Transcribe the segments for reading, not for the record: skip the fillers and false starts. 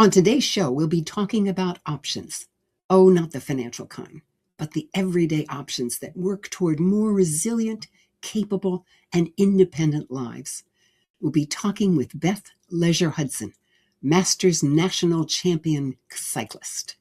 On today's show, we'll be talking about options. Oh, not the financial kind, but the everyday options that work toward more resilient, capable, and independent lives. We'll be talking with Beth Leasure-Hudson, Masters National Champion cyclist.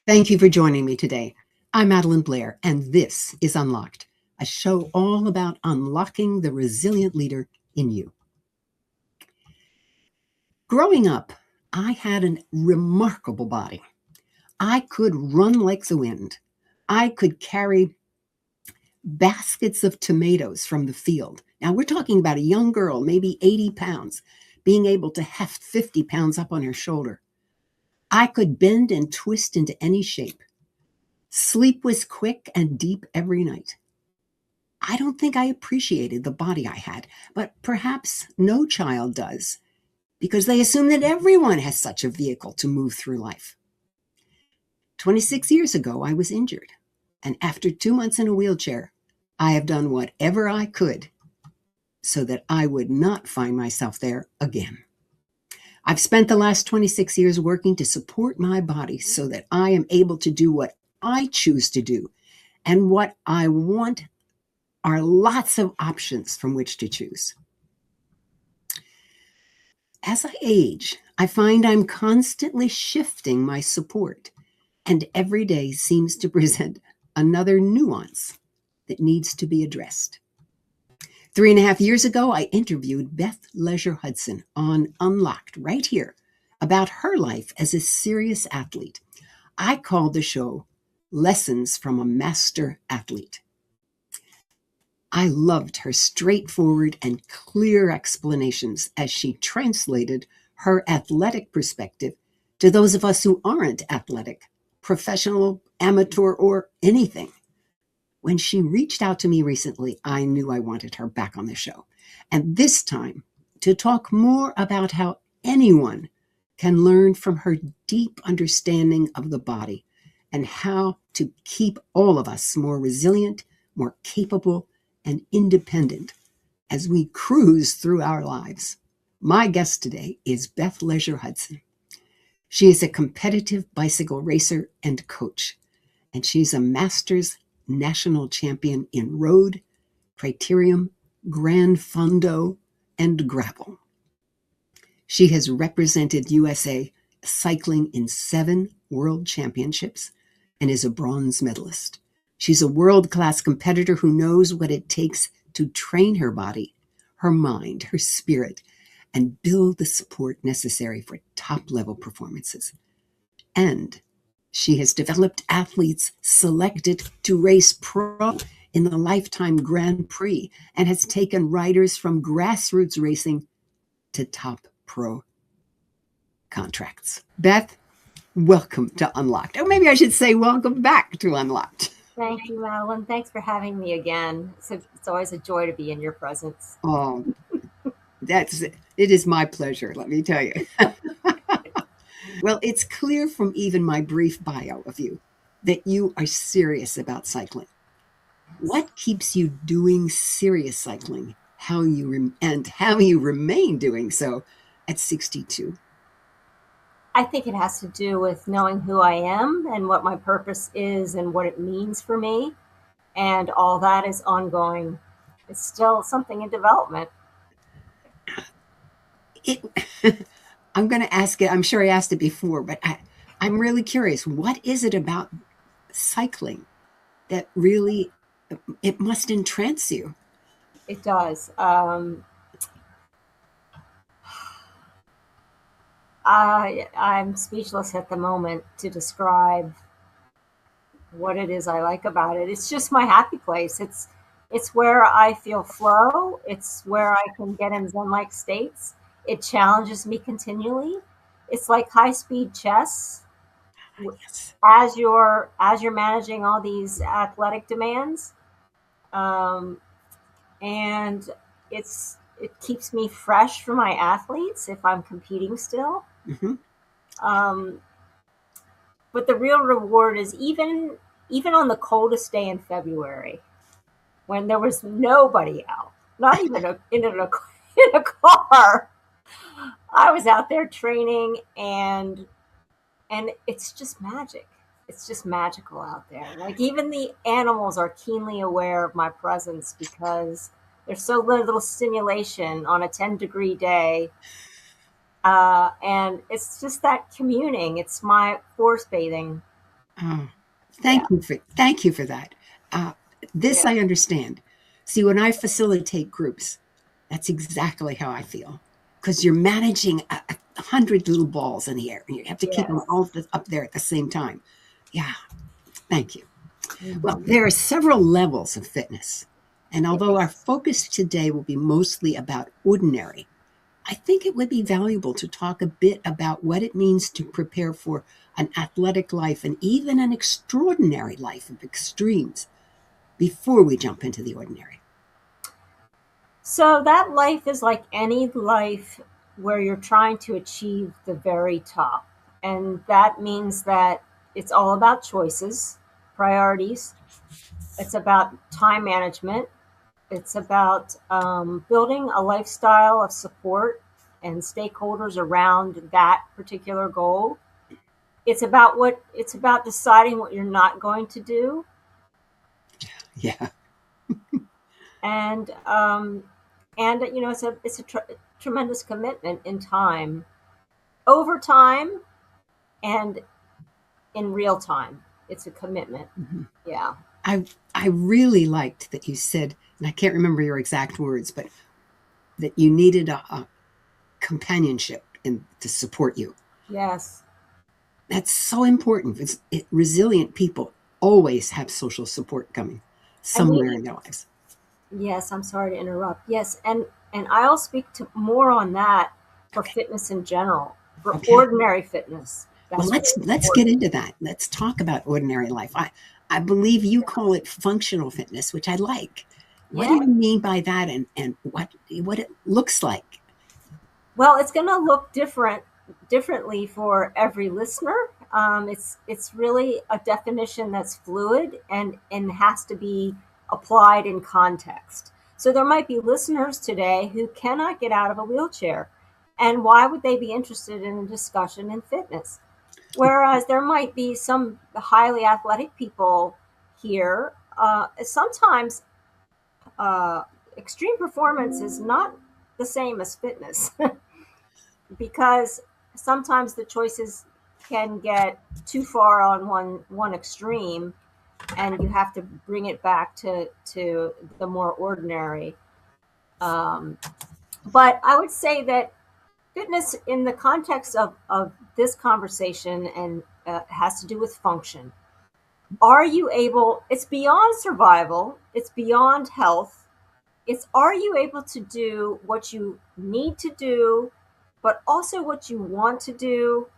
Thank you for joining me today. I'm Madeline Blair, and this is Unlocked, a show all about unlocking the resilient leader in you. Growing up, I had a remarkable body. I could run like the wind. I could carry baskets of tomatoes from the field. Now, we're talking about a young girl, maybe 80 pounds, being able to heft 50 pounds up on her shoulder. I could bend and twist into any shape. Sleep was quick and deep every night. I don't think I appreciated the body I had, but perhaps no child does, because they assume that everyone has such a vehicle to move through life. 26 years ago, I was injured, and after 2 months in a wheelchair, I have done whatever I could so that I would not find myself there again. I've spent the last 26 years working to support my body so that I am able to do what I choose to do. And what I want are lots of options from which to choose. As I age, I find I'm constantly shifting my support, and every day seems to present another nuance that needs to be addressed. 3.5 years ago, I interviewed Beth Leasure-Hudson on Unlocked right here about her life as a serious athlete. I called the show Lessons from a Master Athlete. I loved her straightforward and clear explanations as she translated her athletic perspective to those of us who aren't athletic, professional, amateur, or anything. When she reached out to me recently, I knew I wanted her back on the show. And this time, to talk more about how anyone can learn from her deep understanding of the body and how to keep all of us more resilient, more capable, and independent as we cruise through our lives. My guest today is Beth Leasure-Hudson. She is a competitive bicycle racer and coach, and she's a Masters National Champion in road, criterium, grand fondo, and gravel. She has represented USA cycling in 7 world championships and is a bronze medalist. She's a world-class competitor who knows what it takes to train her body, her mind, her spirit, and build the support necessary for top-level performances. And she has developed athletes selected to race pro in the Lifetime Grand Prix and has taken riders from grassroots racing to top pro contracts. Beth, welcome to Unlocked. Or maybe I should say welcome back to Unlocked. Thank you, Madeline. Thanks for having me again. It's always a joy to be in your presence. Oh, it is my pleasure, let me tell you. Well, it's clear from even my brief bio of you that you are serious about cycling. What keeps you doing serious cycling? How you remain doing so at 62? I think it has to do with knowing who I am and what my purpose is and what it means for me. And all that is ongoing. It's still something in development. I'm going to ask it. I'm sure I asked it before, but I'm really curious. What is it about cycling that really, it must entrance you? It does. I'm speechless at the moment to describe what it is I like about it. It's just my happy place. It's where I feel flow. It's where I can get in zen-like states. It challenges me continually. It's like high-speed chess. Yes. As you're managing all these athletic demands, and it's it keeps me fresh for my athletes if I'm competing still. Mm-hmm. Um, but the real reward is even on the coldest day in February, when there was nobody out, not even in a car. I was out there training, and it's just magic. It's just magical out there. Like, even the animals are keenly aware of my presence because there's so little stimulation on a 10-degree day. And it's just that communing. It's my force bathing. Oh, Yeah. thank you for that. Uh, this Yeah. I understand. See, when I facilitate groups, that's exactly how I feel. Because you're managing 100 little balls in the air, and you have to keep them Yes. all up there at the same time. Yeah, thank you. Well, Mm-hmm. there are several levels of fitness. And although our Yes. focus today will be mostly about ordinary, I think it would be valuable to talk a bit about what it means to prepare for an athletic life and even an extraordinary life of extremes before we jump into the ordinary. So that life is like any life where you're trying to achieve the very top. And that means that it's all about choices, priorities. It's about time management. It's about building a lifestyle of support and stakeholders around that particular goal. It's about deciding what you're not going to do, Yeah. and it's a tremendous commitment in time, over time, and in real time. It's a commitment. Mhm. Yeah. I really liked that you said, and I can't remember your exact words, but that you needed a companionship to support you. Yes. That's so important. Resilient people always have social support coming And somewhere maybe in their lives. Yes, I'm sorry to interrupt. Yes, and I'll speak to more on that for Okay. fitness in general, for Okay. ordinary fitness. Well, That's let's really let's get important. into that. Let's talk about ordinary life. I believe you call it functional fitness, which I like. What do Yeah. you mean by that, and what it looks like? Well, it's going to look differently for every listener. It's really a definition that's fluid and has to be applied in context. So there might be listeners today who cannot get out of a wheelchair, and why would they be interested in a discussion in fitness? Whereas there might be some highly athletic people here. Sometimes uh, extreme performance is not the same as fitness because sometimes the choices can get too far on one extreme, and you have to bring it back to the more ordinary. Um, but I would say that fitness, in the context of this conversation, and has to do with function. Are you able? It's beyond survival. It's beyond health. It's, are you able to do what you need to do, but also what you want to do,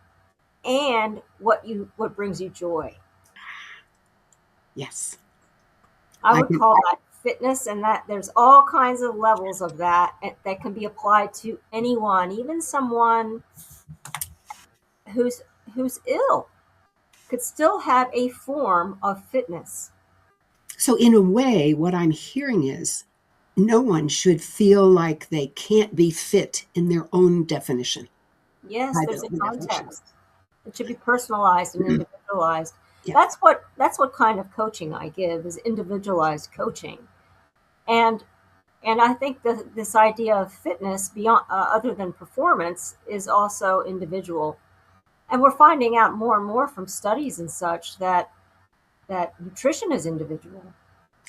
and what brings you joy. Yes, I I would can. call that fitness, and that there's all kinds of levels of that that can be applied to anyone, even someone who's who's ill could still have a form of fitness. So, in a way, what I'm hearing is no one should feel like they can't be fit in their own definition, Yes, by there's their a own definition. context. It should be personalized and individualized. Yeah. That's what kind of coaching I give, is individualized coaching. And and I think that this idea of fitness beyond, other than performance, is also individual. And we're finding out more and more from studies and such that nutrition is individual.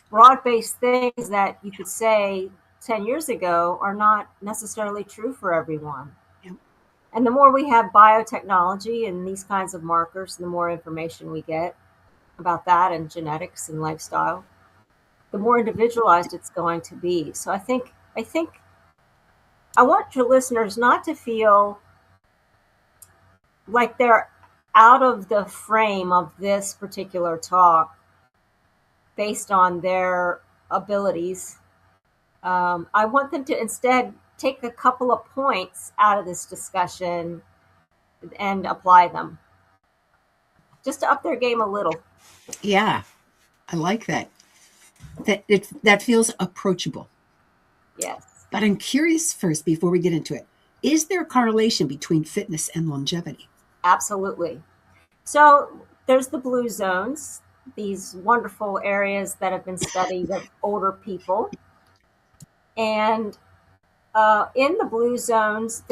Broad-based things that you could say 10 years ago are not necessarily true for everyone. Yeah. And the more we have biotechnology and these kinds of markers, the more information we get about that, and genetics and lifestyle, the more individualized it's going to be. So I think I want your listeners not to feel like they're out of the frame of this particular talk based on their abilities. I want them to instead take a couple of points out of this discussion and apply them just to up their game a little. Yeah, I like that. That feels approachable. Yes, But I'm curious first, before we get into it, is there a correlation between fitness and longevity? absolutely. So there's the blue zones, these wonderful areas that have been studied of older people. And in the blue zones,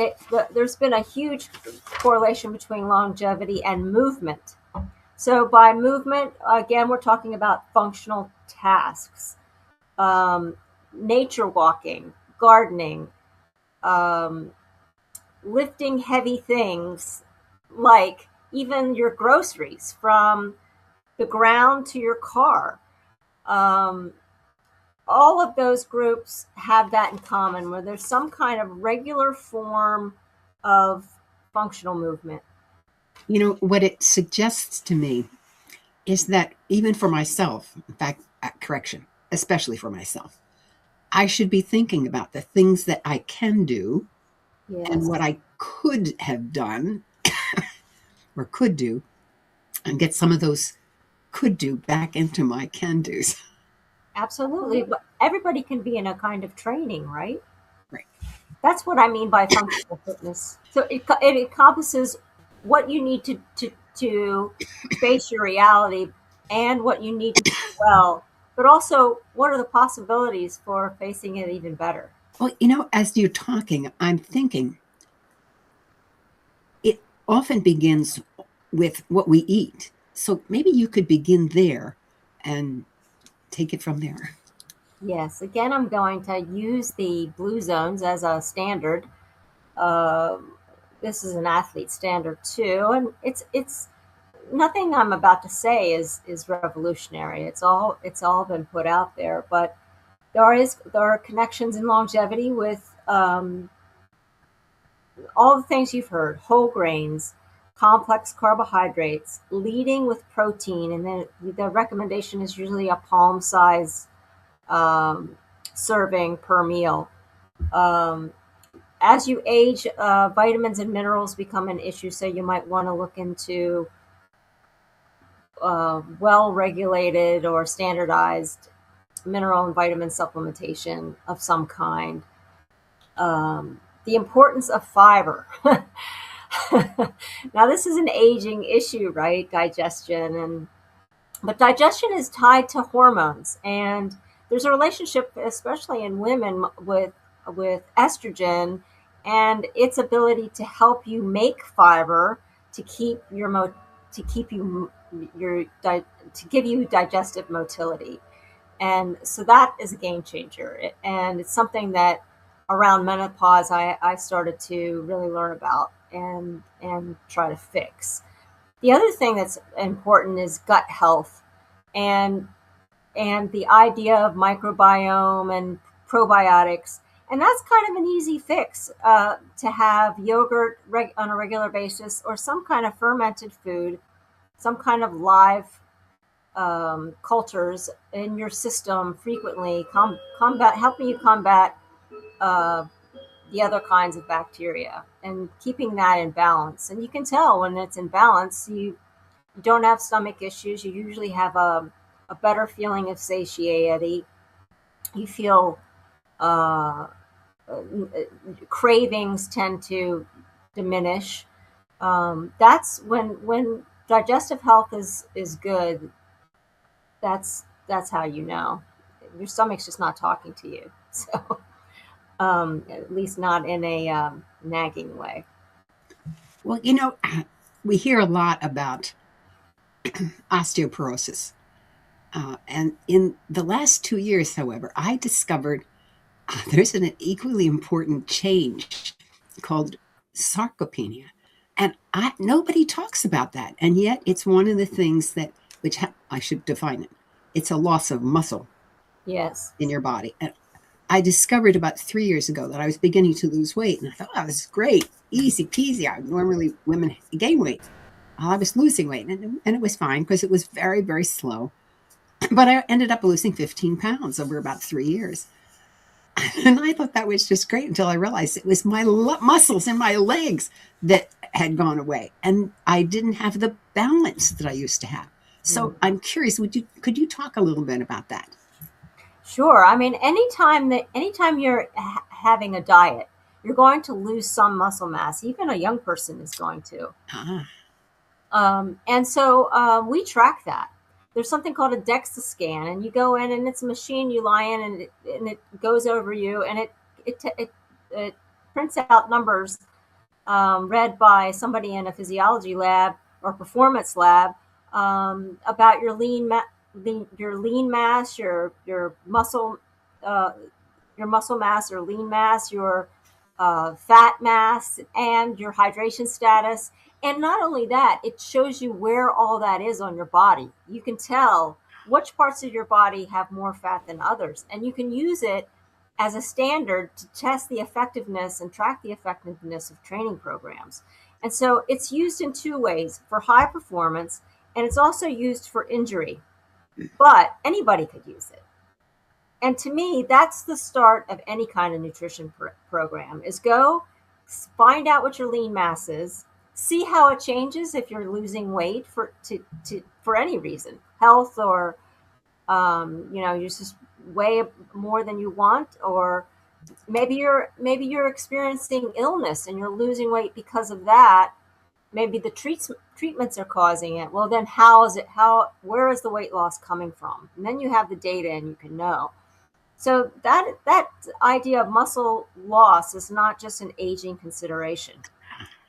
there's been a huge correlation between longevity and movement. So by movement, again, we're talking about functional tasks, um, nature walking, gardening, um, lifting heavy things, like even your groceries from the ground to your car. Um, all of those groups have that in common, where there's some kind of regular form of functional movement. You know, what it suggests to me is that even for myself, in fact, correction, especially for myself, I should be thinking about the things that I can do and Yes, what I could have done or could do, and get some of those could do back into my can do's. absolutely. But everybody can be in a kind of training, right? Right. That's what I mean by functional fitness. So it encompasses what you need to face your reality and what you need to do well, but also what are the possibilities for facing it even better. Well, you know, as you're talking, I'm thinking it often begins with what we eat. So maybe you could begin there and take it from there. Yes, again, I'm going to use the blue zones as a standard. Um this is an athlete standard too, and it's nothing I'm about to say is revolutionary. It's all been put out there, but there are connections in longevity with all the things you've heard: whole grains, complex carbohydrates, leading with protein, and then the recommendation is usually a palm size um, serving per meal. Um, as you age, vitamins and minerals become an issue, so you might want to look into well regulated or standardized mineral and vitamin supplementation of some kind. The importance of fiber. Now, this is an aging issue, right? Digestion, and but digestion is tied to hormones, and there's a relationship, especially in women, with estrogen and its ability to help you make fiber to keep to keep you your to give you digestive motility. And so that is a game changer, and it's something that around menopause I started to really learn about and try to fix. The other thing that's important is gut health, and the idea of microbiome and probiotics. And that's kind of an easy fix, to have yogurt on a regular basis, or some kind of fermented food, some kind of live cultures in your system frequently, helping you combat uh, the other kinds of bacteria, and keeping that in balance. And you can tell when it's in balance, you don't have stomach issues. You usually have a better feeling of satiety. You feel uh, cravings tend to diminish. That's when digestive health is good. That's how you know your stomach's just not talking to you. So at least not in a nagging way. Well, you know, we hear a lot about osteoporosis. And in the last 2 years, however, I discovered there's an equally important change called sarcopenia. And nobody talks about that. And yet it's one of the things that, I should define it. It's a loss of muscle Yes. in your body. And I discovered about 3 years ago that I was beginning to lose weight. And I thought, oh, this is great. Easy peasy. Normally women gain weight. I was losing weight. And it was fine because it was very, very slow. But I ended up losing 15 pounds over about 3 years. And I thought that was just great until I realized it was my muscles in my legs that had gone away. And I didn't have the balance that I used to have. So Mhm. I'm curious, could you talk a little bit about that? Sure. I mean, anytime you're having a diet, you're going to lose some muscle mass. Even a young person is going to. Ah, And so we track that. There's something called a DEXA scan, and you go in, and it's a machine you lie in, and it goes over you, and it prints out numbers read by somebody in a physiology lab or performance lab about your lean mass, uh, your muscle mass or lean mass, your fat mass, and your hydration status. And not only that, it shows you where all that is on your body. You can tell which parts of your body have more fat than others, and you can use it as a standard to test the effectiveness and track the effectiveness of training programs. And so it's used in two ways: for high performance, and it's also used for injury. But anybody could use it. And to me, that's the start of any kind of nutrition program: is go find out what your lean mass is, see how it changes if you're losing weight for any reason, health, or you just weigh more than you want, or maybe you're experiencing illness and you're losing weight because of that. Maybe the treatments are causing it. Well, then where is the weight loss coming from? And then you have the data and you can know. So that idea of muscle loss is not just an aging consideration.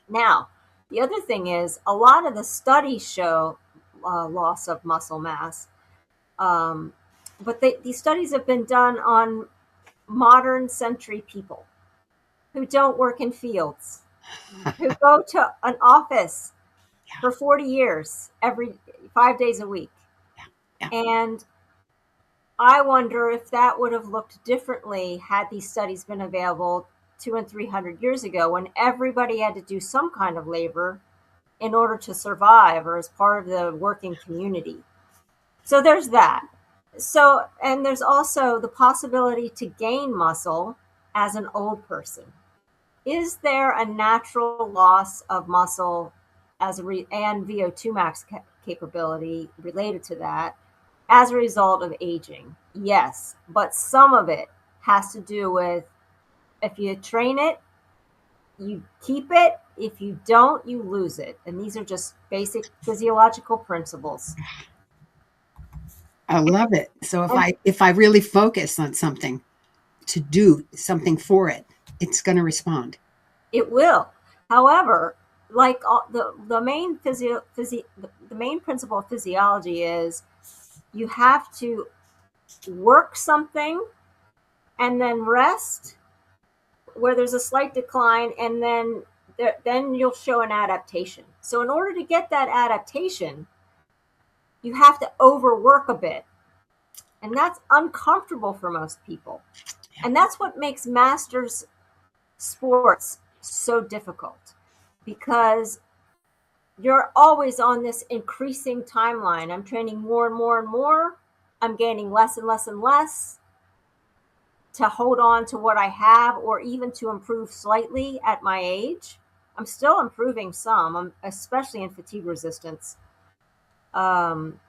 Now, the other thing is, a lot of the studies show loss of muscle mass, um, but these studies have been done on modern century people who don't work in fields, who go to an office for 40 years, every 5 days a week. yeah. And I wonder if that would have looked differently had these studies been available 200 and 300 years ago, when everybody had to do some kind of labor in order to survive or as part of the working community. So there's that. And there's also the possibility to gain muscle as an old person. Is there a natural loss of muscle and VO2 max capability related to that as a result of aging? Yes, but some of it has to do with, if you train it, you keep it. If you don't, you lose it. And these are just basic physiological principles. I love it. So And if I really focus on something to do something for it, it's going to respond. it will. However, like the main the main principle of physiology is, you have to work something and then rest where there's a slight decline, and then you'll show an adaptation. So in order to get that adaptation, you have to overwork a bit, and that's uncomfortable for most people. Yeah. And that's what makes masters sports so difficult, because you're always on this increasing timeline. I'm training more and more and more. I'm gaining less and less and less to hold on to what I have, or even to improve slightly at my age. I'm still improving some, especially in fatigue resistance. Um,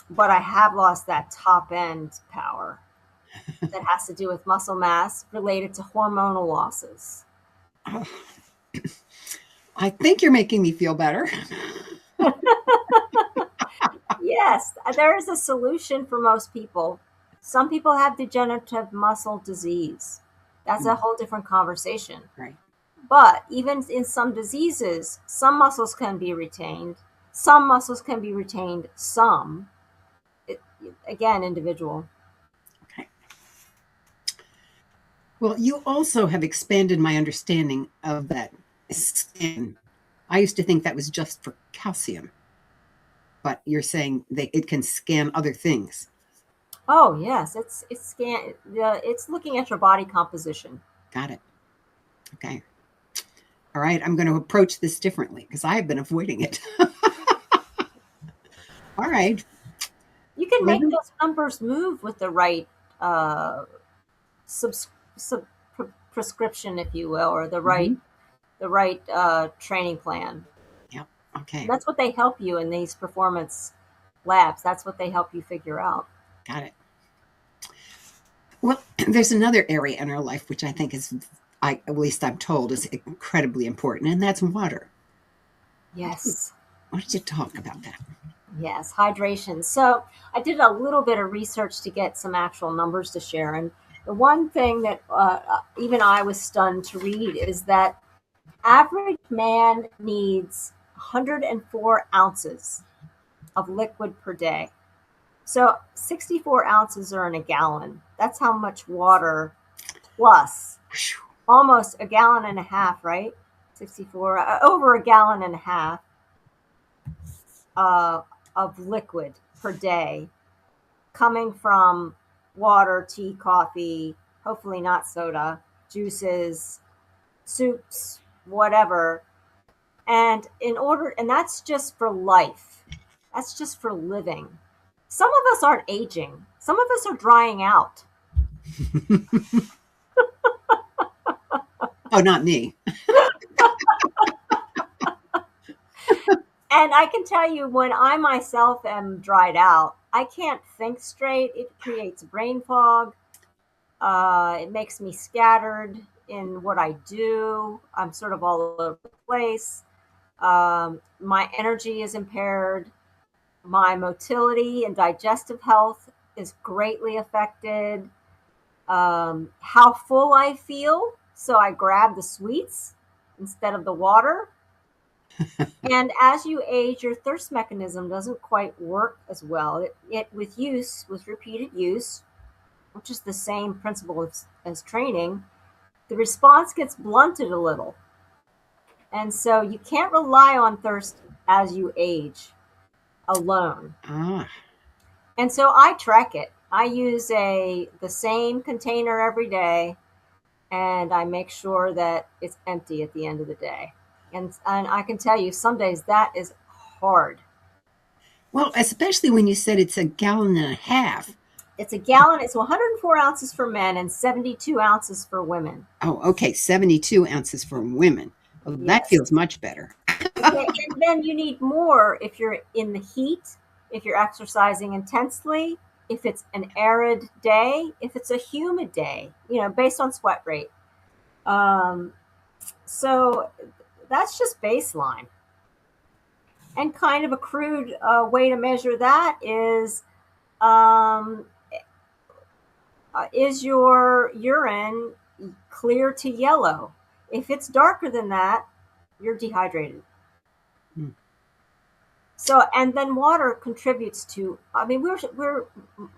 but I have lost that top end power that has to do with muscle mass related to hormonal losses. Oh, I think you're making me feel better. Yes, there is a solution for most people. Some people have degenerative muscle disease. That's a whole different conversation. Right. But even in some diseases, some muscles can be retained. Some muscles can be retained, some. It, again, individual. Okay. Well, you also have expanded my understanding of that scan. I used to think that was just for calcium, but you're saying that it can scan other things. Oh yes, it's looking at your body composition. Got it. Okay. All right. I'm going to approach this differently because I have been avoiding it. All right. You can Well, make those numbers move with the right uh, subs- prescription, if you will, or Hmm. the right training plan. Yep. Okay. That's what they help you in these performance labs. That's what they help you figure out. Got it. Well, there's another area in our life which I think is, at least I'm told, is incredibly important, and that's water. Yes. Why don't you talk about that? Yes, hydration. So I did a little bit of research to get some actual numbers to share. And the one thing that even I was stunned to read is that average man needs 104 ounces of liquid per day. So 64 ounces are in a gallon. That's how much water plus almost a gallon and a half, right? 64, over a gallon and a half uh, of liquid per day coming from water, tea, coffee, hopefully not soda, juices, soups, whatever. And that's just for life. That's just for living. Some of us aren't aging. Some of us are drying out. Oh, not me. And I can tell you when I myself am dried out, I can't think straight. It creates brain fog. It makes me scattered in what I do. I'm sort of all over the place. My energy is impaired. My motility and digestive health is greatly affected. How full I feel, so I grab the sweets instead of the water. And as you age, your thirst mechanism doesn't quite work as well. With repeated use, which is the same principle as training, the response gets blunted a little. And so you can't rely on thirst as you age alone. Ah, And so I track it. I use the same container every day, and I make sure that it's empty at the end of the day. And I can tell you, some days that is hard. well, especially when you said it's a gallon and a half. It's a gallon. It's 104 ounces for men and 72 ounces for women. Oh, okay, 72 ounces for women. Well, that Yes. feels much better. Okay, and then you need more if you're in the heat, if you're exercising intensely, if it's an arid day, if it's a humid day, based on sweat rate. Um, so that's just baseline. And kind of a crude way to measure that um, is your urine clear to yellow? If it's darker than that, you're dehydrated. Hmm. So, and then water contributes to, I mean, we're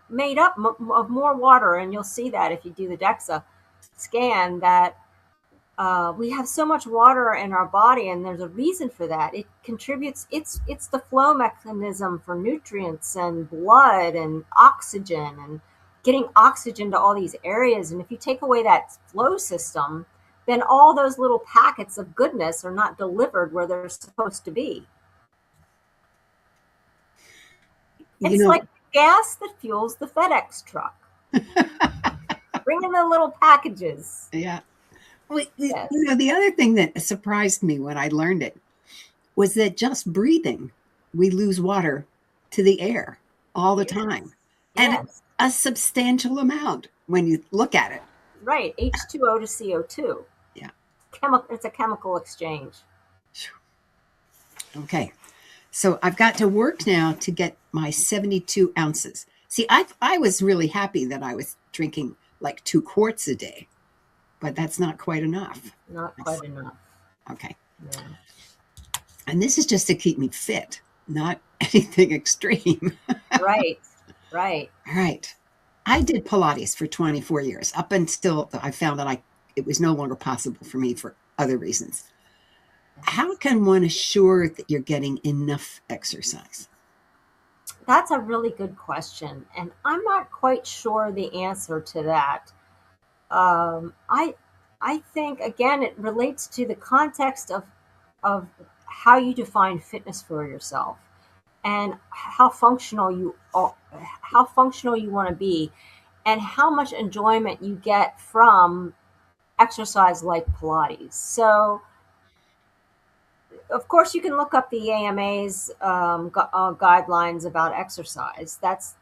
made up of more water, and you'll see that if you do the DEXA scan that we have so much water in our body, and there's a reason for that. It contributes. It's the flow mechanism for nutrients and blood and oxygen and getting oxygen to all these areas. And if you take away that flow system, then all those little packets of goodness are not delivered where they're supposed to be. You It's know, like gas that fuels the FedEx truck. Bring in the little packages. yeah. Well, Yes. the other thing that surprised me when I learned it was that just breathing, we lose water to the air all the Yes. time, and Yes. a substantial amount when you look at it. Right. H2O to CO2. Yeah. It's a chemical exchange. Okay. So I've got to work now to get my 72 ounces. See, I was really happy that I was drinking like 2 quarts a day, but that's not quite enough. Not quite enough. Okay. Yeah. And this is just to keep me fit, not anything extreme. Right. Right. All right. I did Pilates for 24 years up until I found that it was no longer possible for me for other reasons. How can one assure that you're getting enough exercise? That's a really good question. And I'm not quite sure the answer to that. Um, I I think again it relates to the context of how you define fitness for yourself and how functional you want to be. and how much enjoyment you get from exercise like Pilates. So, of course, you can look up the AMA's guidelines about exercise. That's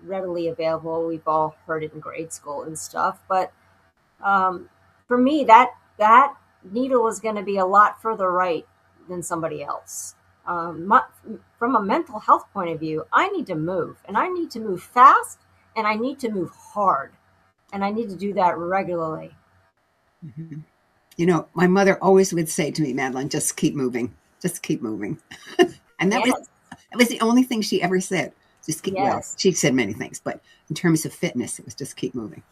readily available. We've all heard it in grade school and stuff. But um, for me, that needle is going to be a lot further right than somebody else. From a mental health point of view, I need to move, and I need to move fast, and I need to move hard, and I need to do that regularly. Mhm. My mother always would say to me, Madeline, just keep moving. Just keep moving. And Yes, that was the only thing she ever said. Just keep, well, yes. she said many things, but in terms of fitness, it was just keep moving.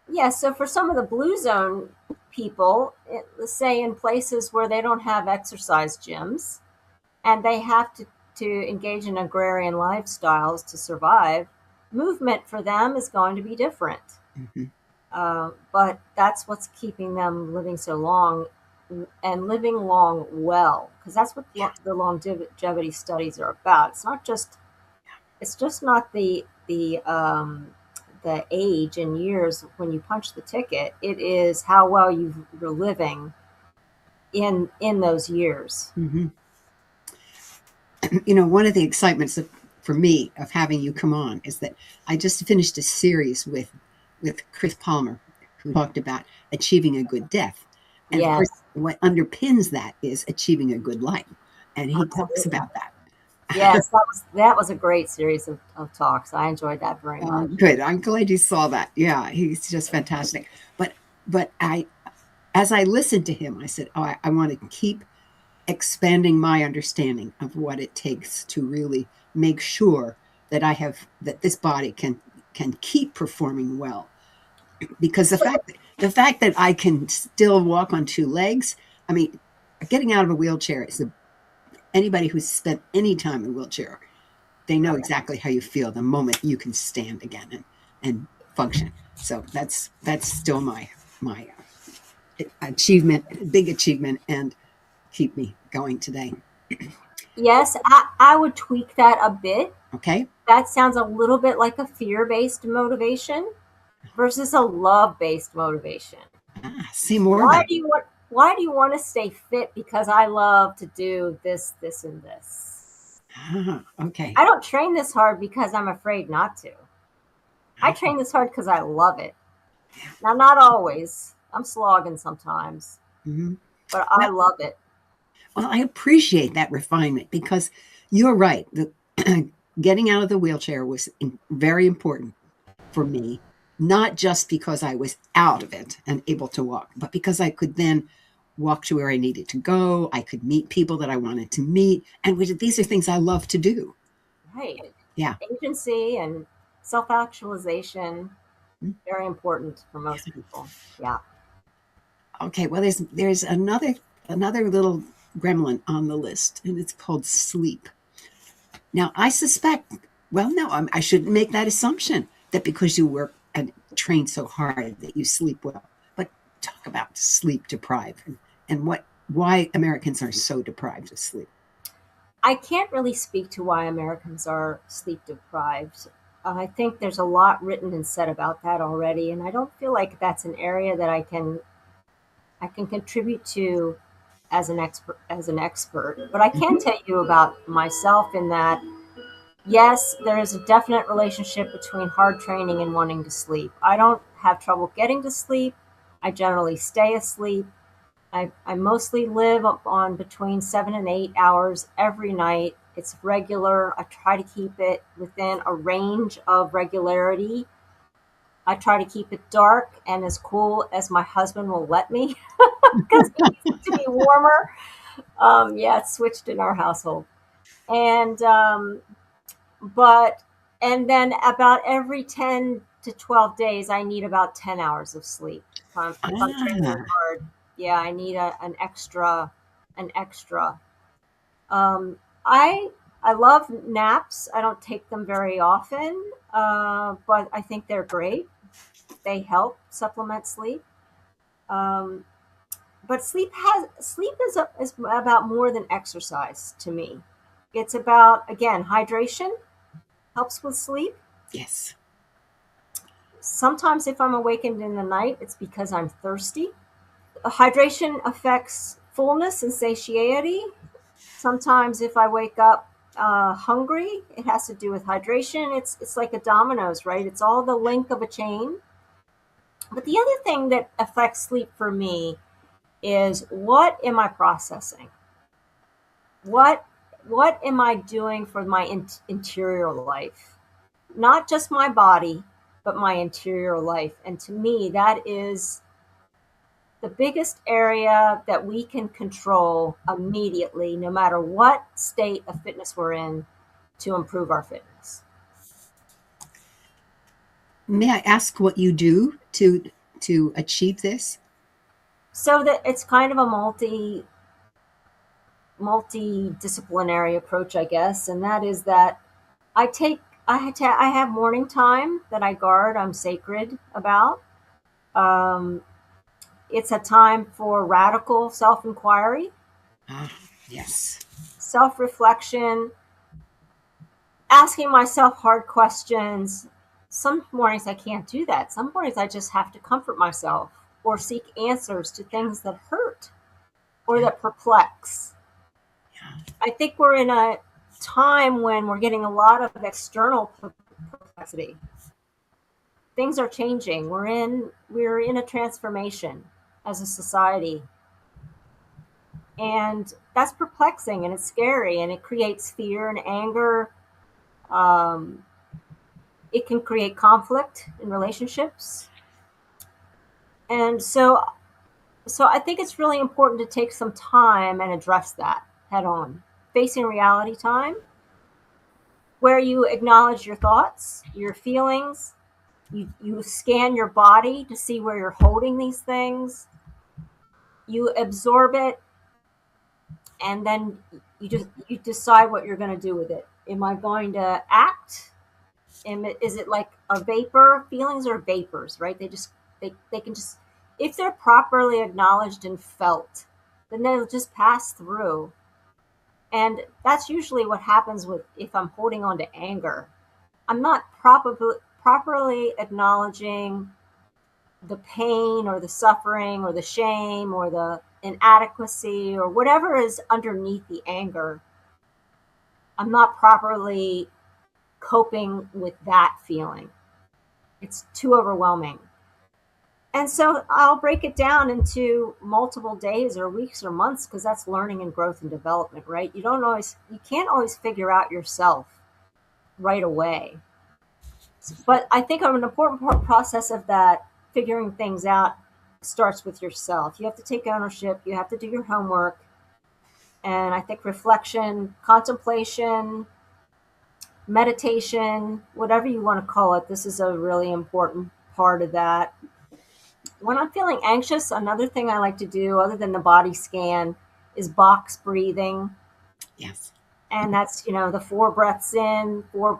Yeah, so for some of the blue zone people, let's say in places where they don't have exercise gyms and they have to engage in agrarian lifestyles to survive, movement for them is going to be different. Mhm. But that's what's keeping them living so long and living long well, because that's what Yeah. the longevity studies are about. It's just not the age and years when you punch the ticket. It is how well you're living in those years. Mhm. One of the excitements for me of having you come on is that I just finished a series with Chris Palmer, who talked about achieving a good death. And of Yes, course, what underpins that is achieving a good life. And he talks absolutely. about that. Yes, that was a great series of talks. I enjoyed that very much. Good. I'm glad you saw that. Yeah, he's just fantastic. But as I listened to him, I said, "Oh, I want to keep expanding my understanding of what it takes to really make sure that this body can keep performing well." Because the fact that I can still walk on two legs, I mean, getting out of a wheelchair is anybody who's spent any time in a wheelchair, they know exactly how you feel the moment you can stand again and function. So that's still my achievement, big achievement, and keep me going today. Yes, I would tweak that a bit. Okay. That sounds a little bit like a fear-based motivation versus a love-based motivation. See more of Why that. do you want why do you want to stay fit? Because I love to do this, this, and this. Okay. I don't train this hard because I'm afraid not to. I train this hard because I love it. Now, not always. I'm slogging sometimes, Mhm. but I Well, love it. well, I appreciate that refinement because you're right. Getting out of the wheelchair was very important for me, not just because I was out of it and able to walk, but because I could then walk to where I needed to go. I could meet people that I wanted to meet. And these are things I love to do. Right. Yeah. Agency and self actualization, very important for most people. Yeah. Okay. Well, there's another little gremlin on the list, and it's called sleep. Now, I suspect, well, no, I shouldn't make that assumption that because you work and train so hard that you sleep well. But talk about sleep deprived and why Americans are so deprived of sleep. I can't really speak to why Americans are sleep deprived. I think there's a lot written and said about that already, and I don't feel like that's an area that I can contribute to as an expert. But I can Mhm. tell you about myself in that yes, there is a definite relationship between hard training and wanting to sleep. I don't have trouble getting to sleep. I generally stay asleep. I mostly live up on between 7 and 8 hours every night. It's regular. I try to keep it within a range of regularity. I try to keep it dark and as cool as my husband will let me because he needs it to be warmer. Yeah, it's switched in our household. And but and then about every 10 to 12 days I need about 10 hours of sleep. If I'm training Ah, hard, yeah, I need an extra. um, i I love naps. I don't take them very often, but I think they're great. They help supplement sleep. um, but sleep is about more than exercise to me. It's about, again, hydration helps with sleep. yes. Sometimes if I'm awakened in the night, it's because I'm thirsty. Hydration affects fullness and satiety. Sometimes if I wake up hungry, it has to do with hydration. It's like a dominoes, right? It's all the link of a chain. But the other thing that affects sleep for me is, what am I processing? What what am I doing for my interior life? Not just my body, but my interior life. And to me, that is the biggest area that we can control immediately, no matter what state of fitness we're in, to improve our fitness. May I ask what you do to achieve this? So that it's kind of a multidisciplinary approach, I guess, and that is that I take I have morning time that I guard. I'm sacred about. Um, it's a time for radical self-inquiry, Ah, yes. self-reflection, asking myself hard questions. Some mornings I can't do that. Some mornings I just have to comfort myself or seek answers to things that hurt or that perplex. I think we're in a time when we're getting a lot of external perplexity. Things are changing. We're in a transformation as a society. And that's perplexing and it's scary and it creates fear and anger. Um, it can create conflict in relationships. And so I think it's really important to take some time and address that head on. Facing reality time, where you acknowledge your thoughts, your feelings, you scan your body to see where you're holding these things, you absorb it, and then you decide what you're going to do with it. Am I going to act? Is it like a vapor? Feelings are vapors, right? They can just, if they're properly acknowledged and felt, then they'll just pass through. And that's usually what happens with if I'm holding on to anger. I'm not properly acknowledging the pain or the suffering or the shame or the inadequacy or whatever is underneath the anger. I'm not properly coping with that feeling. It's too overwhelming. And so I'll break it down into multiple days or weeks or months, because that's learning and growth and development, right? You can't always figure out yourself right away. But I think an important process of that, figuring things out, starts with yourself. You have to take ownership. You have to do your homework. And I think reflection, contemplation, meditation, whatever you want to call it, this is a really important part of that. When I'm feeling anxious, another thing I like to do, other than the body scan, is box breathing. Yes. And that's, the 4 breaths in, four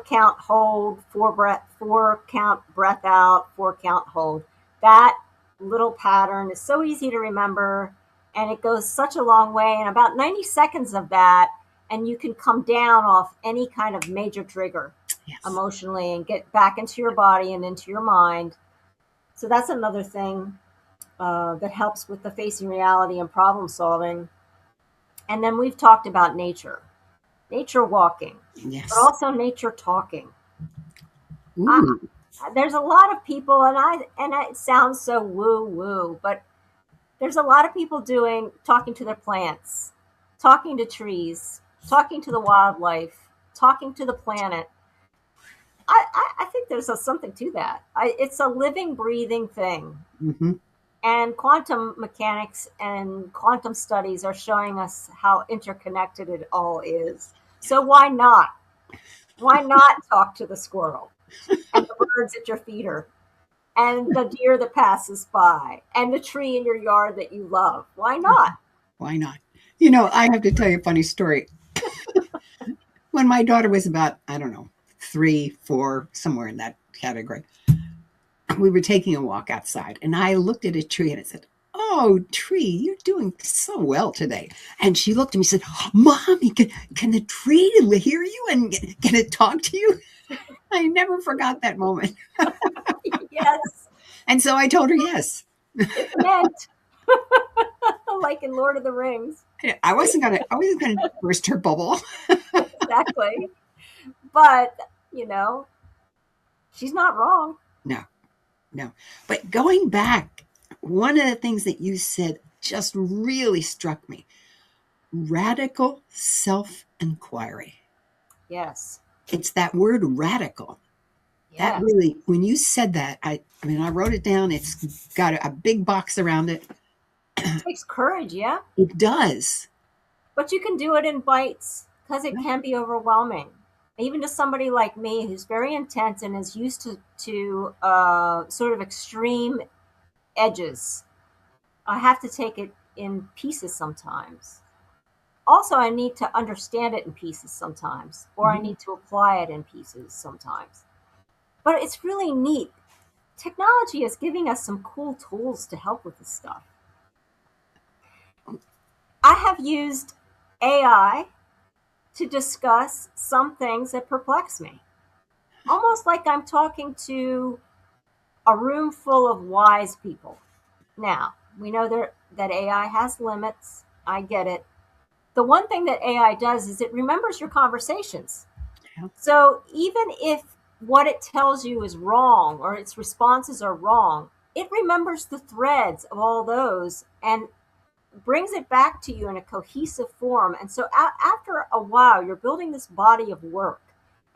count hold, 4 count breath out, 4 count hold. That little pattern is so easy to remember, and it goes such a long way. And about 90 seconds of that, and you can come down off any kind of major trigger emotionally and get back into your body and into your mind. So that's another thing that helps with the facing reality and problem solving. And then we've talked about nature walking, but also nature talking. There's a lot of people, and it sounds so woo woo, but there's a lot of people talking to their plants, talking to trees, talking to the wildlife, talking to the planet. I think there's something to that. It's a living, breathing thing. Mm-hmm. And quantum mechanics and quantum studies are showing us how interconnected it all is. So why not? Why not talk to the squirrel and the birds at your feeder and the deer that passes by and the tree in your yard that you love? Why not? Why not? I have to tell you a funny story. When my daughter was about, 3, 4, somewhere in that category, we were taking a walk outside, and I looked at a tree and I said, "Oh, tree, you're doing so well today." And she looked at me and said, "Mommy, can the tree hear you and can it talk to you?" I never forgot that moment. Yes, And so I told her yes. it's meant. Like in Lord of the Rings. I wasn't gonna burst her bubble. Exactly. But, you know, she's not wrong. No, no. But going back, one of the things that you said just really struck me. Radical self-inquiry. Yes. It's that word radical. That Yes. really, when you said that, I mean, I wrote it down. It's got a big box around it. It takes courage, yeah. It does. But you can do it in bites because it Yeah. can be overwhelming. Even to somebody like me who's very intense and is used to sort of extreme edges, I have to take it in pieces sometimes. Also, I need to understand it in pieces sometimes, or I Mhm. need to apply it in pieces sometimes. But it's really neat. Technology is giving us some cool tools to help with this stuff. I have used AI to discuss some things that perplex me, almost like I'm talking to a room full of wise people. Now, we know that AI has limits. I get it. The one thing that AI does is it remembers your conversations. Yeah. So even if what it tells you is wrong or its responses are wrong, it remembers the threads of all those and brings it back to you in a cohesive form. And so after a while, you're building this body of work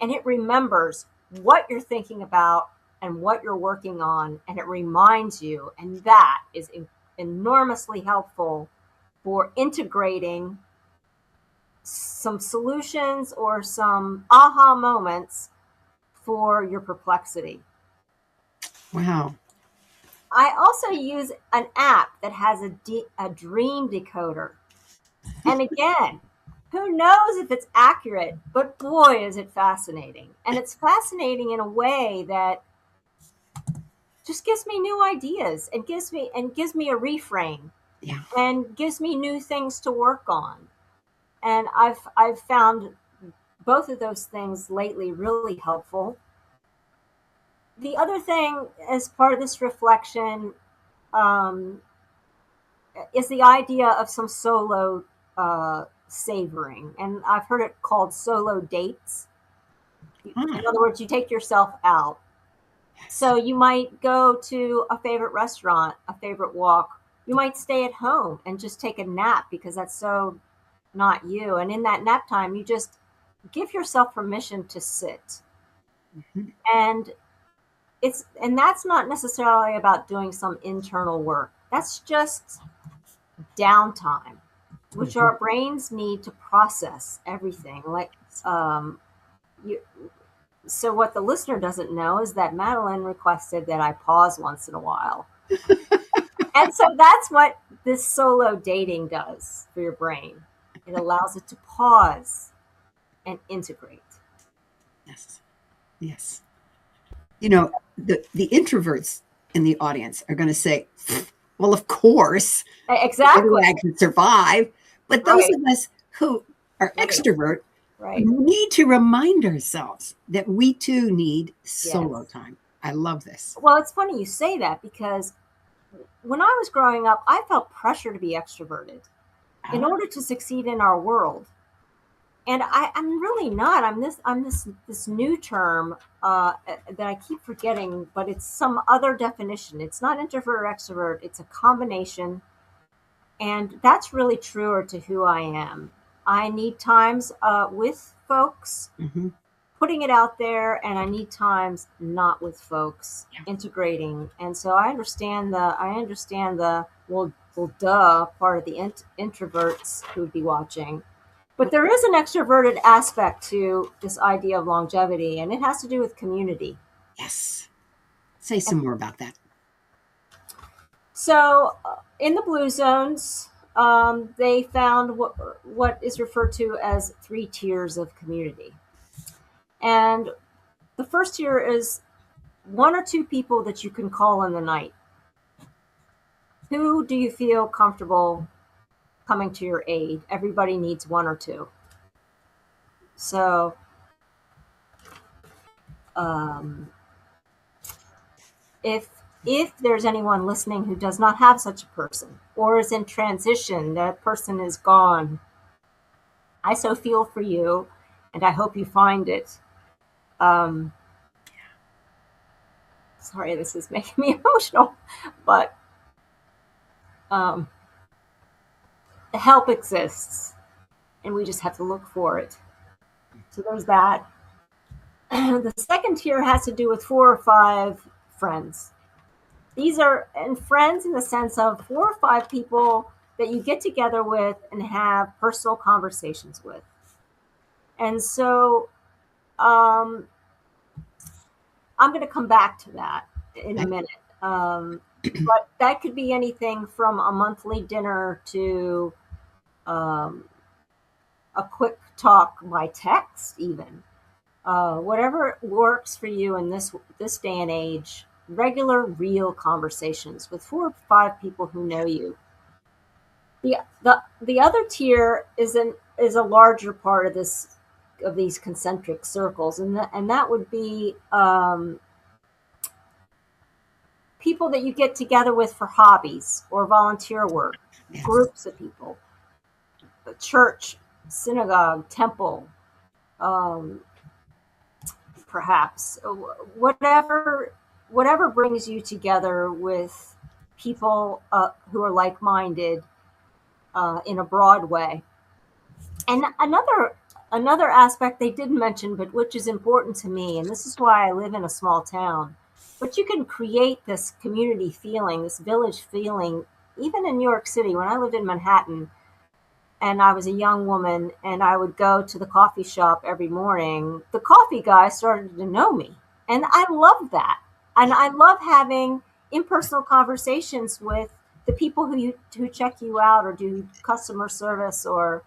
and it remembers what you're thinking about and what you're working on. And it reminds you. And that is enormously helpful for integrating some solutions or some aha moments for your perplexity. Wow. I also use an app that has a dream decoder. And again, who knows if it's accurate, but boy, is it fascinating. And it's fascinating in a way that just gives me new ideas and gives me a reframe Yeah. and gives me new things to work on. And I've found both of those things lately really helpful. The other thing, as part of this reflection, um, is the idea of some solo savoring. And I've heard it called solo dates. In Ah, other words, you take yourself out. yes. So you might go to a favorite restaurant, a favorite walk. You might stay at home and just take a nap because that's so not you. And in that nap time, you just give yourself permission to sit. Mhm. And that's not necessarily about doing some internal work. That's just downtime, which Mhm. our brains need to process everything. Like, um, you, so what the listener doesn't know is that Madeline requested that I pause once in a while, and so that's what this solo dating does for your brain. It allows it to pause and integrate. Yes. Yes. The introverts in the audience are going to say, well, of course, the only Exactly. way I can survive. But those Right. of us who are Right. extrovert Right. need to remind ourselves that we too need solo Yes. time. I love this. Well, it's funny you say that because when I was growing up, I felt pressure to be extroverted in Ah, order to succeed in our world. And I'm really not. I'm this new term that I keep forgetting, but it's some other definition. It's not introvert or extrovert. It's a combination, and that's really truer to who I am. I need times with folks, mhm. putting it out there, and I need times not with folks, Yeah. integrating. And so I understand the well duh part of the introverts who'd be watching. But there is an extroverted aspect to this idea of longevity, and it has to do with community. Yes. Say And some more about that. so, in the blue zones, they found what is referred to as three tiers of community. And the first tier is one or two people that you can call in the night. Who do you feel comfortable coming to your aid? Everybody needs one or two. So, um, if there's anyone listening who does not have such a person or is in transition, that person is gone, I so feel for you, and I hope you find it. Um, Sorry, this is making me emotional, but um, the help exists, and we just have to look for it. So there's that. The second tier has to do with 4 or 5 friends. These are and friends in the sense of 4 or 5 people that you get together with and have personal conversations with. And so um, I'm going to come back to that in a minute. But that could be anything from a monthly dinner to um, a quick talk by text, even. Whatever works for you in this day and age. Regular, real conversations with 4 or 5 people who know you. The other tier is a larger part of these concentric circles, and that would be people that you get together with for hobbies or volunteer work, Yes. groups of people, a church, synagogue, temple, um, perhaps whatever brings you together with people who are like-minded in a broad way. And another aspect they didn't mention, but which is important to me, and this is why I live in a small town, but you can create this community feeling, this village feeling, even in New York City. When I lived in Manhattan and I was a young woman and I would go to the coffee shop every morning, the coffee guy started to know me. And I love that. And I love having impersonal conversations with the people who check you out or do customer service, or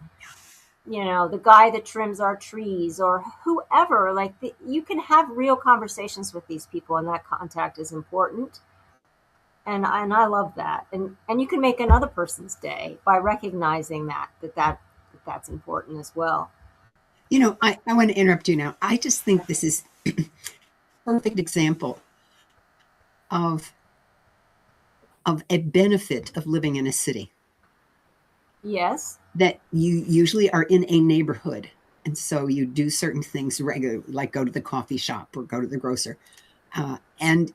the guy that trims our trees, or whoever. You can have real conversations with these people, and that contact is important. And I love that. And you can make another person's day by recognizing that's important as well. I want to interrupt you now. I just think this is a perfect example of a benefit of living in a city, Yes. that you usually are in a neighborhood. And so you do certain things regularly, like go to the coffee shop or go to the grocer. And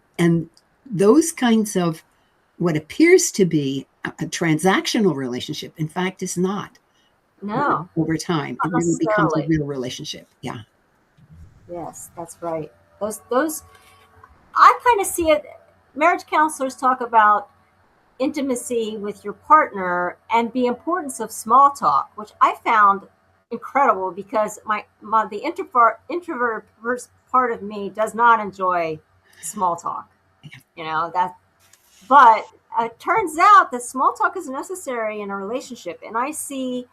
those kinds of what appears to be a transactional relationship, in fact, is not. No, Over time, it not really becomes a necessarily. real relationship. Yeah. Yes, that's right. Those I kind of see it. Marriage counselors talk about intimacy with your partner and the importance of small talk, which I found incredible because the introvert part of me does not enjoy small talk. That, but it turns out that small talk is necessary in a relationship, and I see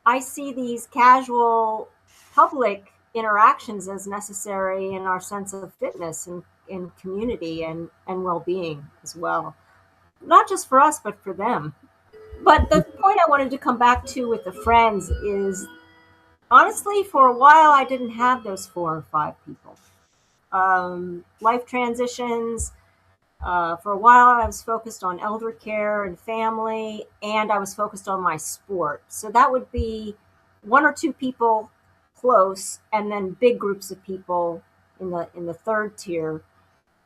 these casual public interactions as necessary in our sense of fitness and in community and well-being as well, not just for us but for them. But the point I wanted to come back to with the friends is, honestly, for a while I didn't have those 4 or 5 people. Life transitions. For a while, I was focused on elder care and family, and I was focused on my sport. So that would be 1 or 2 people close, and then big groups of people in the third tier.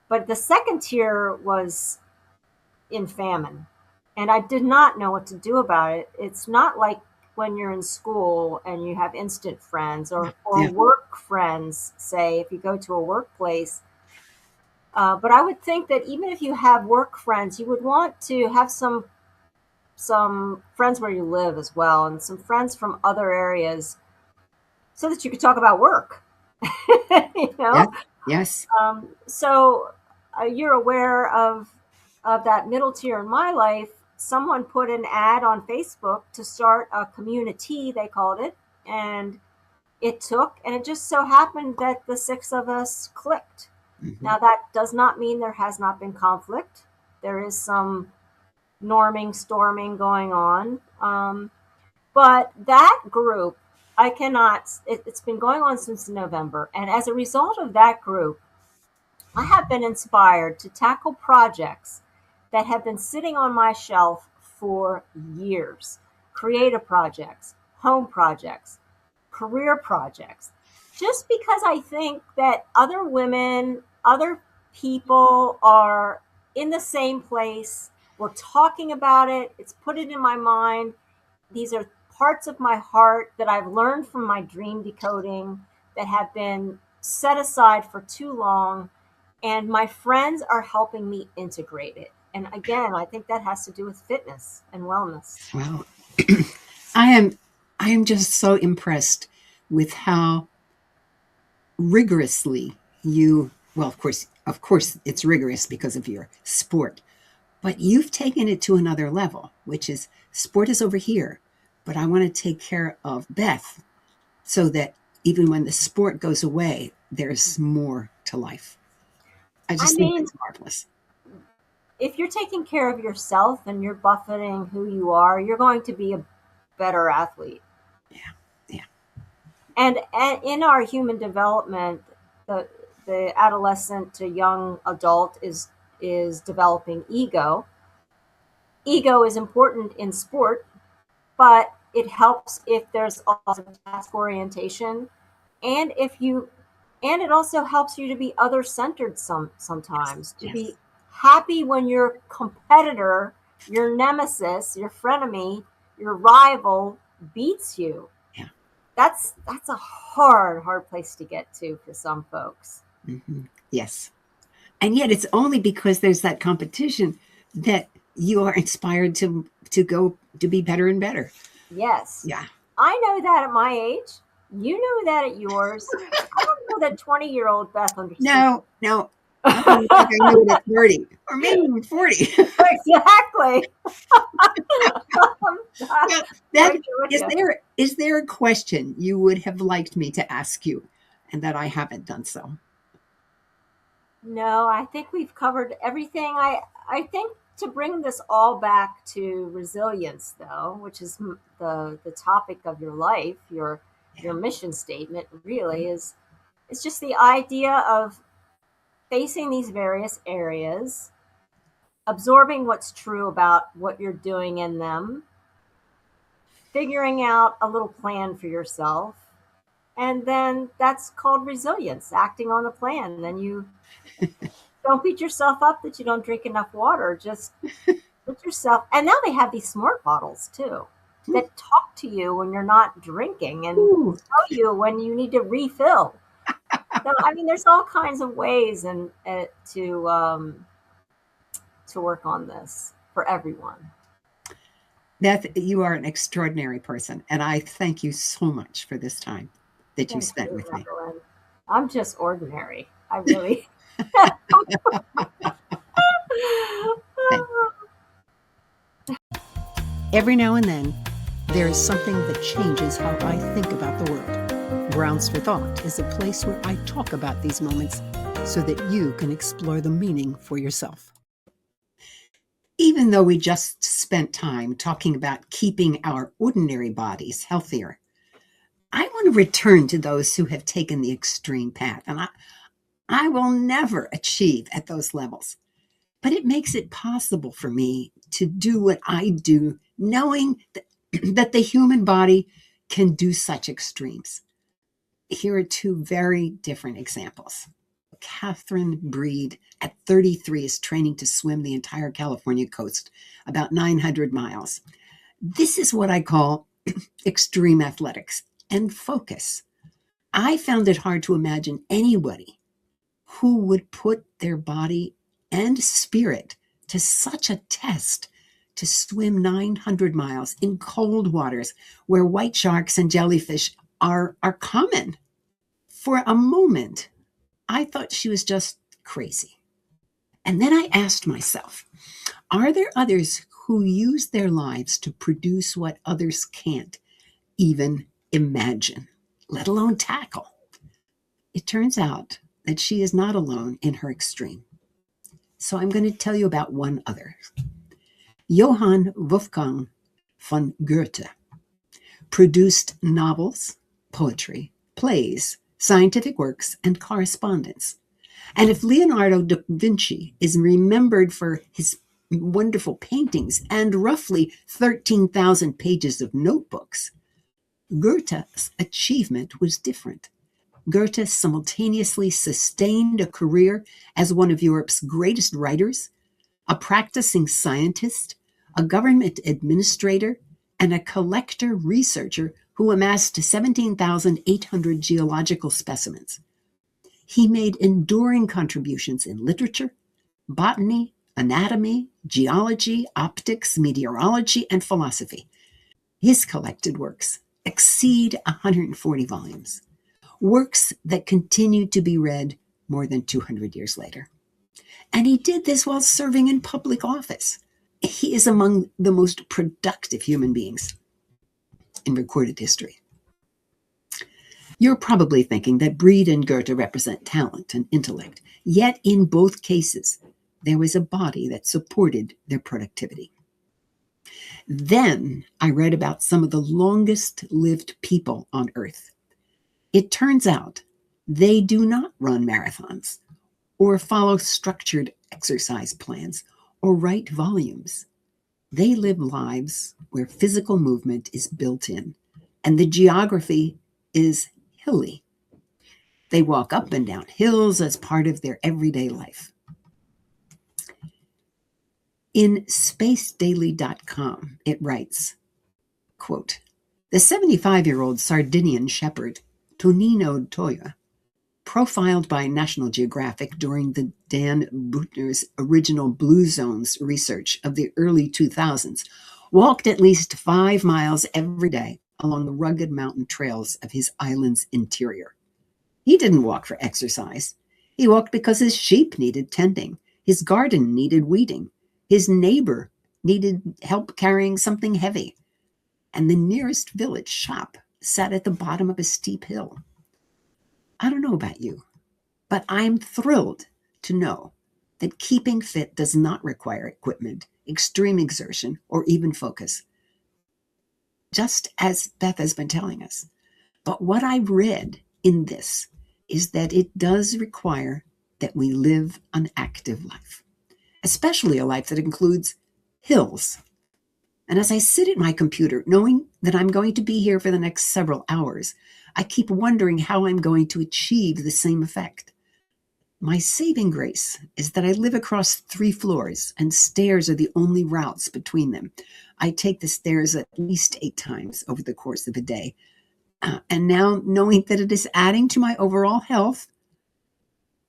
But the second tier was in famine, and I did not know what to do about it. It's not like when you're in school and you have instant friends or Yeah. work friends, say, if you go to a workplace. But I would think that even if you have work friends, you would want to have some friends where you live as well, and some friends from other areas, so that you could talk about work. you Yes. know. Yes. So you're aware of that middle tier in my life. Someone put an ad on Facebook to start a community, they called it, and it took, and it just so happened that the 6 of us clicked. Mm-hmm. Now, that does not mean there has not been conflict. There is some norming, storming going on. But that group, it's been going on since November. And as a result of that group, I have been inspired to tackle projects that have been sitting on my shelf for years. Creative projects, home projects, career projects. Just because I think that other women, other people are in the same place. We're talking about it. It's put it in my mind. These are parts of my heart that I've learned from my dream decoding that have been set aside for too long, and my friends are helping me integrate it. And again, I think that has to do with fitness and wellness. Well, I am just so impressed with how rigorously you, well, of course it's rigorous because of your sport, but you've taken it to another level, which is sport is over here, but I want to take care of Beth so that even when the sport goes away, there's more to life. I I just think mean, it's marvelous. if you're taking care of yourself and you're buffeting who you are, you're going to be a better athlete. Yeah. Yeah. And in our human development, the the adolescent to young adult is developing ego. Ego is important in sport, but it helps if there's also task orientation, and if you and it also helps you to be other centered Yes. sometimes, to be Yes. happy when your competitor, your nemesis, your frenemy, your rival beats you. Yeah. That's a hard place to get to for some folks. Hmm. Yes. And yet it's only because there's that competition that you are inspired to go to be better and better. Yes, Yeah. I know that at my age. You know that at yours. I don't know that 20-year-old Beth understood. No, no. I don't think I knew it at 30 or maybe even 40. Exactly. I'm Well, that right there with you. is there a question you would have liked me to ask you and that I haven't done so? No, I think we've covered everything. I think to bring this all back to resilience, though, which is the topic of your life, your Yeah. mission statement really is it's just the idea of facing these various areas, absorbing what's true about what you're doing in them, figuring out a little plan for yourself, and then that's called resilience, acting on the plan. Then you don't beat yourself up that you don't drink enough water. Just put yourself. And now they have these smart bottles too that talk to you when you're not drinking and Ooh, tell you when you need to refill. So I mean, there's all kinds of ways and to work on this for everyone. Beth, you are an extraordinary person, and I thank you so much for this time that you Thank spent you, with me. Madeline. I'm just ordinary. I really. Thank you. Every now and then, there is something that changes how I think about the world. Grounds for Thought is a place where I talk about these moments so that you can explore the meaning for yourself. Even though we just spent time talking about keeping our ordinary bodies healthier, I want to return to those who have taken the extreme path. And I will never achieve at those levels, but it makes it possible for me to do what I do, knowing that the human body can do such extremes. Here are two very different examples. Catherine Breed, at 33, is training to swim the entire California coast, about 900 miles. This is what I call extreme athletics and focus. I found it hard to imagine anybody who would put their body and spirit to such a test to swim 900 miles in cold waters where white sharks and jellyfish are common. For a moment, I thought she was just crazy. And then I asked myself, are there others who use their lives to produce what others can't even imagine, let alone tackle? It turns out that she is not alone in her extreme. So I'm going to tell you about one other. Johann Wolfgang von Goethe produced novels, poetry, plays, scientific works, and correspondence. And if Leonardo da Vinci is remembered for his wonderful paintings and roughly 13,000 pages of notebooks, Goethe's achievement was different. Goethe simultaneously sustained a career as one of Europe's greatest writers, a practicing scientist, a government administrator, and a collector researcher who amassed 17,800 geological specimens. He made enduring contributions in literature, botany, anatomy, geology, optics, meteorology, and philosophy. His collected works exceed 140 volumes, works that continue to be read more than 200 years later. And he did this while serving in public office. He is among the most productive human beings in recorded history. You're probably thinking that Breed and Goethe represent talent and intellect, yet in both cases, there was a body that supported their productivity. Then I read about some of the longest lived people on Earth. It turns out they do not run marathons or follow structured exercise plans or write volumes. They live lives where physical movement is built in and the geography is hilly. They walk up and down hills as part of their everyday life. In spacedaily.com, it writes, quote, the 75-year-old Sardinian shepherd, Tonino Toya, profiled by National Geographic during the Dan Buettner's original Blue Zones research of the early 2000s, walked at least 5 miles every day along the rugged mountain trails of his island's interior. He didn't walk for exercise. He walked because his sheep needed tending, his garden needed weeding, his neighbor needed help carrying something heavy, and the nearest village shop sat at the bottom of a steep hill. I don't know about you, but I'm thrilled to know that keeping fit does not require equipment, extreme exertion, or even focus, just as Beth has been telling us. But what I read in this is that it does require that we live an active life, especially a life that includes hills. And as I sit at my computer, knowing that I'm going to be here for the next several hours, I keep wondering how I'm going to achieve the same effect. My saving grace is that I live across 3 floors, and stairs are the only routes between them. I take the stairs at least 8 times over the course of a day. And now, knowing that it is adding to my overall health,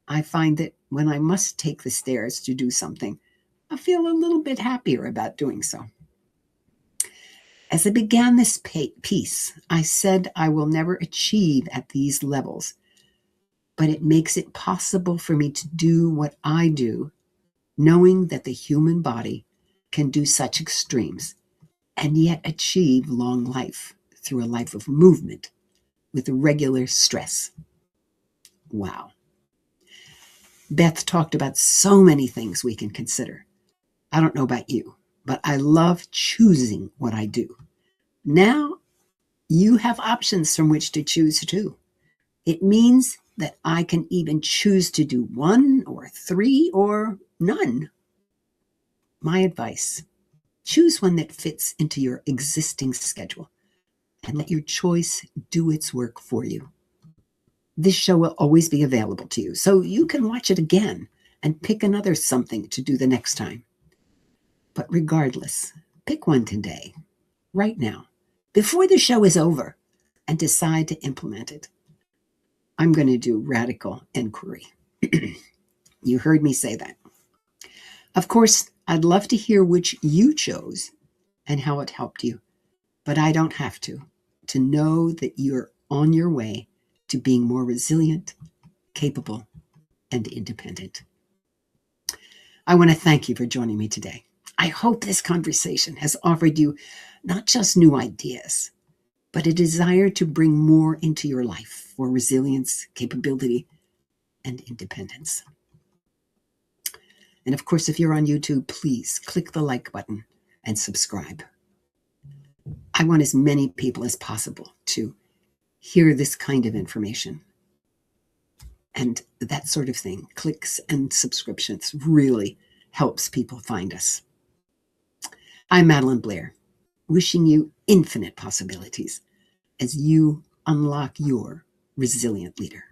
I find that when I must take the stairs to do something, I feel a little bit happier about doing so. As I began this piece, I said I will never achieve at these levels, but it makes it possible for me to do what I do, knowing that the human body can do such extremes and yet achieve long life through a life of movement with regular stress. Wow. Beth talked about so many things we can consider. I don't know about you, but I love choosing what I do. Now you have options from which to choose too. It means that I can even choose to do 1 or 3 or none. My advice, choose one that fits into your existing schedule and let your choice do its work for you. This show will always be available to you, so you can watch it again and pick another something to do the next time. But regardless, pick one today, right now, before the show is over, and decide to implement it. I'm going to do radical inquiry. You heard me say that. Of course, I'd love to hear which you chose and how it helped you, but I don't have to know that you're on your way to being more resilient, capable, and independent. I want to thank you for joining me today. I hope this conversation has offered you not just new ideas, but a desire to bring more into your life for resilience, capability, and independence. And of course, if you're on YouTube, please click the like button and subscribe. I want as many people as possible to hear this kind of information and that sort of thing. Clicks and subscriptions really helps people find us. I'm Madeline Blair, wishing you infinite possibilities as you unlock your resilient leader.